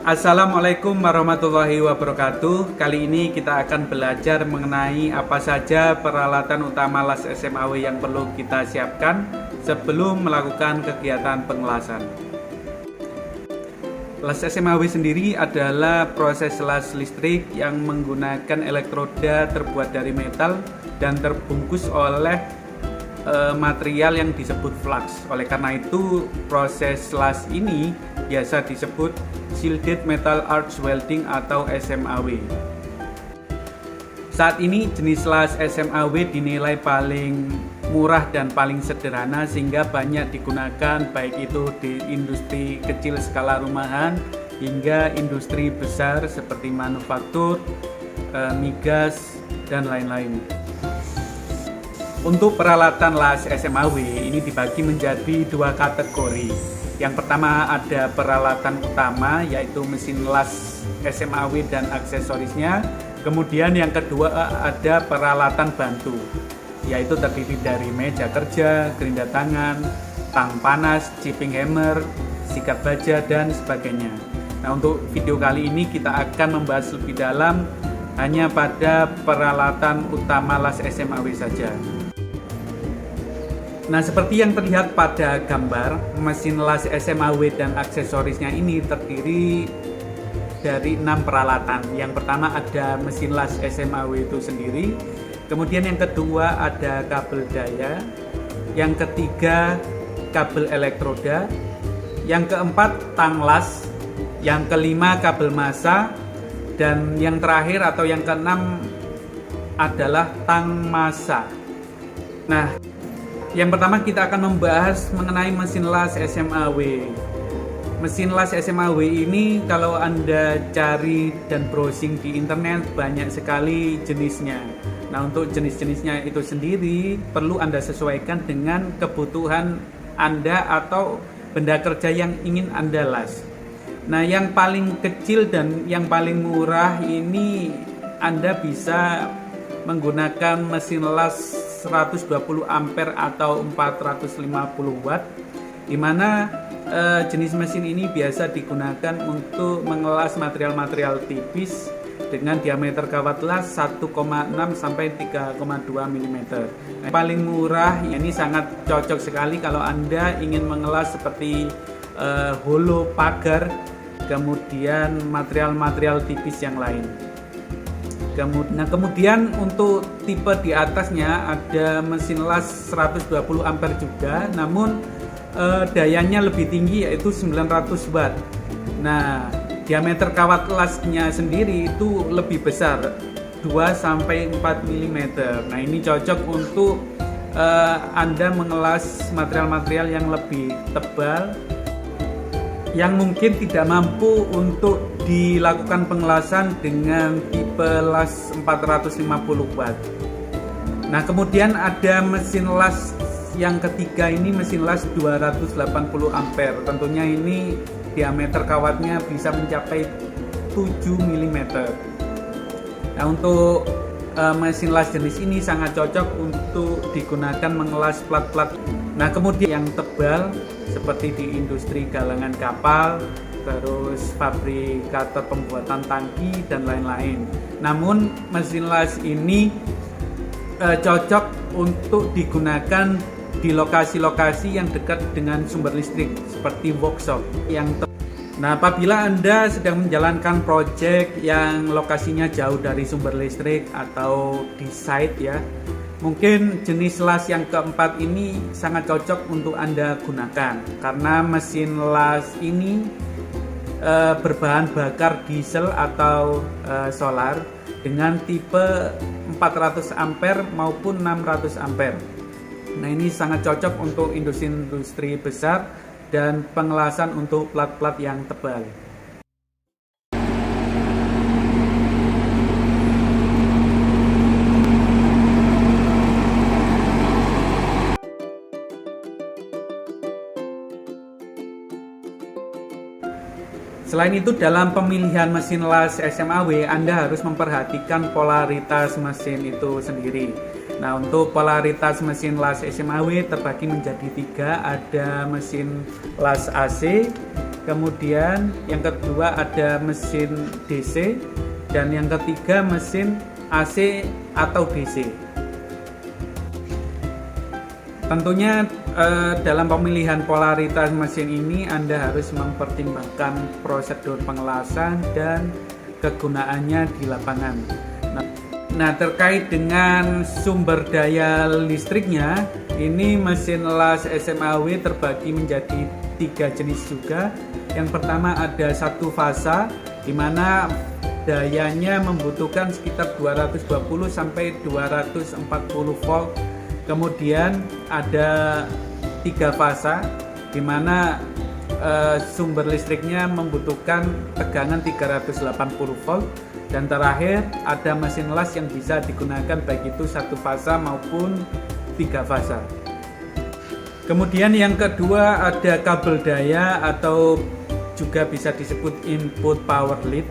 Assalamualaikum warahmatullahi wabarakatuh. Kali ini kita akan belajar mengenai apa saja peralatan utama las SMAW yang perlu kita siapkan sebelum melakukan kegiatan pengelasan. Las SMAW sendiri adalah proses las listrik yang menggunakan elektroda terbuat dari metal dan terbungkus oleh material yang disebut flux. Oleh karena itu, proses las ini biasa disebut shielded metal arch welding atau SMAW. Saat ini jenis las SMAW dinilai paling murah dan paling sederhana sehingga banyak digunakan baik itu di industri kecil skala rumahan hingga industri besar seperti manufaktur, migas, dan lain-lain. Untuk peralatan las SMAW ini dibagi menjadi dua kategori. Yang pertama ada peralatan utama yaitu mesin las SMAW dan aksesorisnya. Kemudian yang kedua ada peralatan bantu yaitu terdiri dari meja kerja, gerinda tangan, tang panas, chipping hammer, sikat baja, dan sebagainya. Nah, untuk video kali ini kita akan membahas lebih dalam hanya pada peralatan utama las SMAW saja. Nah, seperti yang terlihat pada gambar, mesin las SMAW dan aksesorisnya ini terdiri dari 6 peralatan. Yang pertama ada mesin las SMAW itu sendiri, kemudian yang kedua ada kabel daya, yang ketiga kabel elektroda, yang keempat tang las, yang kelima kabel massa, dan yang terakhir atau yang keenam adalah tang massa. Nah, yang pertama kita akan membahas mengenai mesin las SMAW. Mesin las SMAW ini kalau Anda cari dan browsing di internet banyak sekali jenisnya. Nah, untuk jenis-jenisnya itu sendiri perlu Anda sesuaikan dengan kebutuhan Anda atau benda kerja yang ingin Anda las. Nah, yang paling kecil dan yang paling murah ini Anda bisa menggunakan mesin las 120 ampere atau 450 watt, di mana jenis mesin ini biasa digunakan untuk mengelas material-material tipis dengan diameter kawat las 1,6 sampai 3,2 mm. Yang paling murah ini sangat cocok sekali kalau Anda ingin mengelas seperti holo pagar, kemudian material-material tipis yang lain. Nah, kemudian untuk tipe di atasnya ada mesin las 120 ampere juga, namun dayanya lebih tinggi yaitu 900 watt. Nah, diameter kawat lasnya sendiri itu lebih besar, 2 sampai 4 mm. Nah, ini cocok untuk Anda mengelas material-material yang lebih tebal yang mungkin tidak mampu untuk dilakukan pengelasan dengan tipe las 450 watt. Nah, kemudian ada mesin las yang ketiga, ini mesin las 280 ampere. Tentunya ini diameter kawatnya bisa mencapai 7 mm. Nah, untuk mesin las jenis ini sangat cocok untuk digunakan mengelas plat-plat. Nah, kemudian yang tebal seperti di industri galangan kapal, terus fabrikator pembuatan tangki, dan lain-lain. Namun mesin las ini cocok untuk digunakan di lokasi-lokasi yang dekat dengan sumber listrik seperti workshop yang Nah, apabila Anda sedang menjalankan proyek yang lokasinya jauh dari sumber listrik atau di site ya, mungkin jenis las yang keempat ini sangat cocok untuk Anda gunakan karena mesin las ini berbahan bakar diesel atau solar dengan tipe 400 ampere maupun 600 ampere. Nah, ini sangat cocok untuk industri-industri besar dan pengelasan untuk plat-plat yang tebal. Selain itu, dalam pemilihan mesin las SMAW, Anda harus memperhatikan polaritas mesin itu sendiri. Nah, untuk polaritas mesin las SMAW terbagi menjadi 3, ada mesin las AC, kemudian yang kedua ada mesin DC, dan yang ketiga mesin AC atau DC. Tentunya dalam pemilihan polaritas mesin ini Anda harus mempertimbangkan prosedur pengelasan dan kegunaannya di lapangan. Nah, terkait dengan sumber daya listriknya, ini mesin las SMAW terbagi menjadi 3 jenis juga. Yang pertama ada satu fasa, di mana dayanya membutuhkan sekitar 220 sampai 240 volt. Kemudian ada 3 fasa, di mana sumber listriknya membutuhkan tegangan 380 volt. Dan terakhir ada mesin las yang bisa digunakan baik itu satu fasa maupun 3 fasa. Kemudian yang kedua ada kabel daya atau juga bisa disebut input power lead,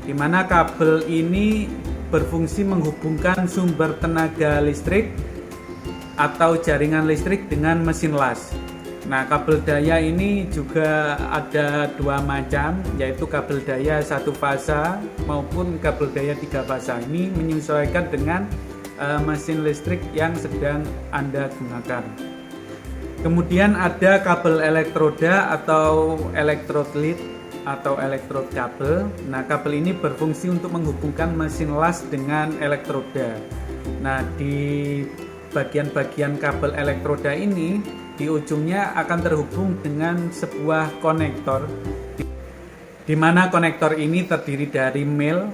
di mana kabel ini berfungsi menghubungkan sumber tenaga listrik atau jaringan listrik dengan mesin las. Nah, kabel daya ini juga ada 2 macam, yaitu kabel daya satu fasa maupun kabel daya 3 fasa. Ini menyesuaikan dengan mesin listrik yang sedang Anda gunakan. Kemudian ada kabel elektroda atau electrode lead atau electrode kabel. Nah, kabel ini berfungsi untuk menghubungkan mesin las dengan elektroda. Nah, di bagian-bagian kabel elektroda ini di ujungnya akan terhubung dengan sebuah konektor, di mana konektor ini terdiri dari male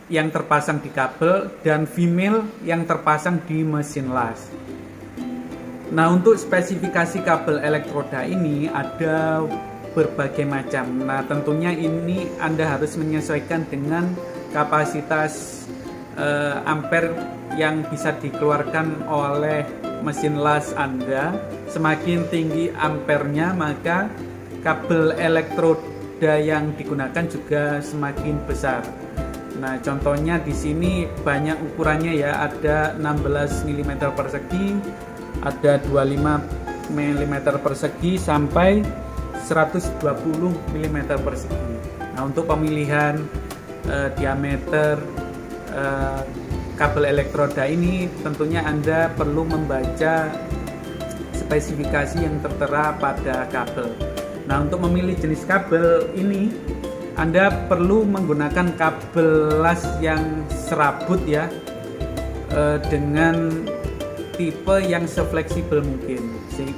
yang terpasang di kabel dan female yang terpasang di mesin las. Nah, untuk spesifikasi kabel elektroda ini ada berbagai macam. Nah, tentunya ini Anda harus menyesuaikan dengan kapasitas ampere yang bisa dikeluarkan oleh mesin las Anda. Semakin tinggi ampernya, maka kabel elektroda yang digunakan juga semakin besar. Nah, contohnya di sini banyak ukurannya ya, ada 16 mm persegi, ada 25 mm persegi sampai 120 mm persegi. Nah, untuk pemilihan diameter kabel elektroda ini tentunya Anda perlu membaca spesifikasi yang tertera pada kabel. Nah, untuk memilih jenis kabel ini Anda perlu menggunakan kabel las yang serabut ya, dengan tipe yang sefleksibel mungkin.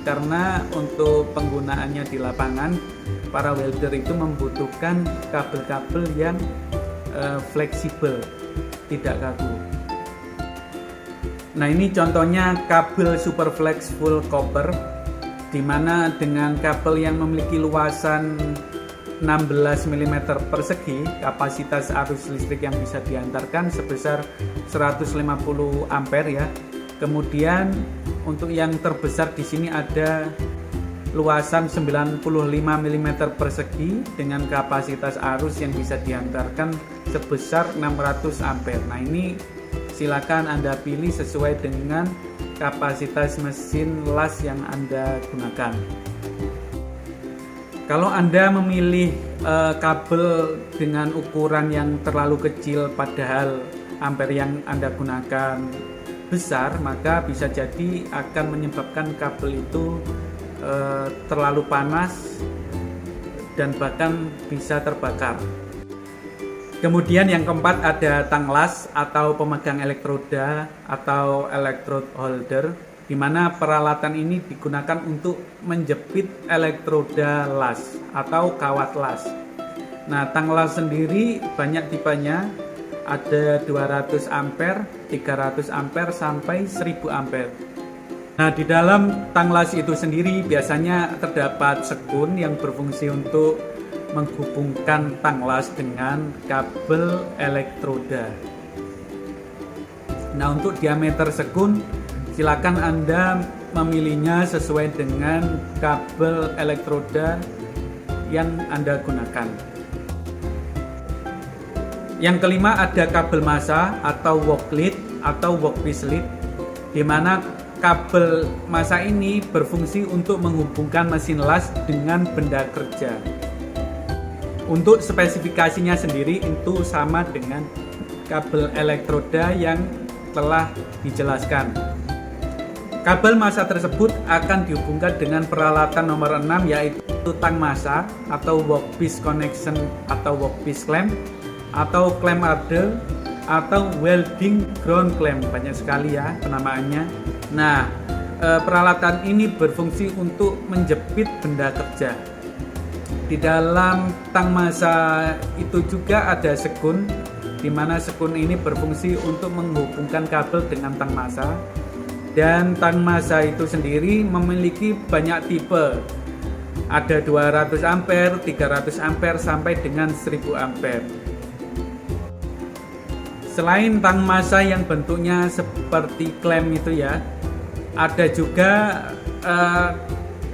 Karena untuk penggunaannya di lapangan, para welder itu membutuhkan kabel-kabel yang fleksibel, tidak kaku. Nah, ini contohnya kabel Superflex full copper, di mana dengan kabel yang memiliki luasan 16 mm persegi, kapasitas arus listrik yang bisa diantarkan sebesar 150 ampere ya. Kemudian untuk yang terbesar di sini ada luasan 95 mm persegi dengan kapasitas arus yang bisa diantarkan sebesar 600 ampere. Nah, ini silakan Anda pilih sesuai dengan kapasitas mesin las yang Anda gunakan. Kalau Anda memilih kabel dengan ukuran yang terlalu kecil padahal ampere yang Anda gunakan besar, maka bisa jadi akan menyebabkan kabel itu terlalu panas dan bahkan bisa terbakar. Kemudian yang keempat ada tang las atau pemegang elektroda atau electrode holder, di mana peralatan ini digunakan untuk menjepit elektroda las atau kawat las. Nah, tang las sendiri banyak tipenya, ada 200 ampere, 300 ampere sampai 1000 ampere. Nah, di dalam tang las itu sendiri biasanya terdapat sekun yang berfungsi untuk menghubungkan tang las dengan kabel elektroda. Nah, untuk diameter sekun silakan Anda memilihnya sesuai dengan kabel elektroda yang Anda gunakan. Yang kelima ada kabel massa atau work lead atau workpiece lead, di mana kabel massa ini berfungsi untuk menghubungkan mesin las dengan benda kerja. Untuk spesifikasinya sendiri itu sama dengan kabel elektroda yang telah dijelaskan. Kabel massa tersebut akan dihubungkan dengan peralatan nomor 6, yaitu tang massa atau workpiece connection atau workpiece clamp atau clamp adder atau welding ground clamp. Banyak sekali ya penamaannya. Nah, peralatan ini berfungsi untuk menjepit benda kerja. Di dalam tang massa itu juga ada sekun, di mana sekun ini berfungsi untuk menghubungkan kabel dengan tang massa. Dan tang massa itu sendiri memiliki banyak tipe. Ada 200 ampere, 300 ampere sampai dengan 1000 ampere. Selain tang massa yang bentuknya seperti klem itu ya, ada juga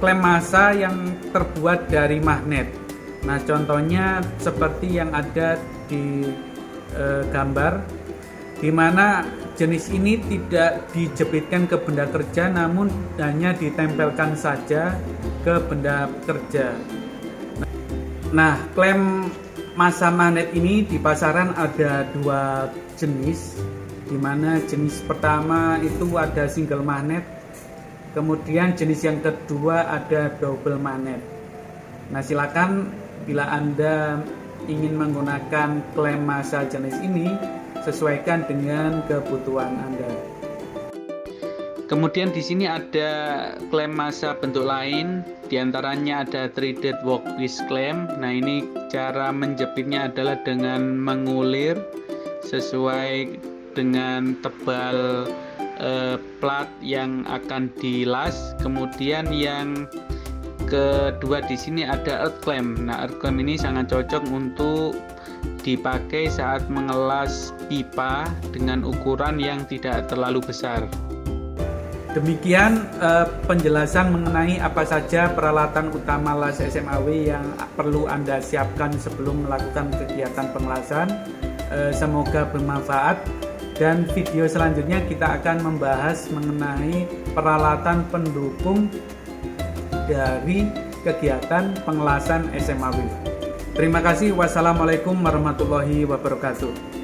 klem massa yang terbuat dari magnet. Nah, contohnya seperti yang ada di gambar, di mana jenis ini tidak dijepitkan ke benda kerja, namun hanya ditempelkan saja ke benda kerja. Nah, klem massa magnet ini di pasaran ada 2 jenis, di mana jenis pertama itu ada single magnet. Kemudian jenis yang kedua ada double magnet. Nah, silakan bila Anda ingin menggunakan klem massa jenis ini, sesuaikan dengan kebutuhan Anda. Kemudian di sini ada klem massa bentuk lain, diantaranya ada threaded workpiece clamp. Nah, ini cara menjepitnya adalah dengan mengulir sesuai dengan tebal plat yang akan dilas. Kemudian yang kedua di sini ada earth clamp. Nah, earth clamp ini sangat cocok untuk dipakai saat mengelas pipa dengan ukuran yang tidak terlalu besar. Demikian penjelasan mengenai apa saja peralatan utama las SMAW yang perlu Anda siapkan sebelum melakukan kegiatan pengelasan. Semoga bermanfaat. Dan video selanjutnya kita akan membahas mengenai peralatan pendukung dari kegiatan pengelasan SMAW. Terima kasih. Wassalamualaikum warahmatullahi wabarakatuh.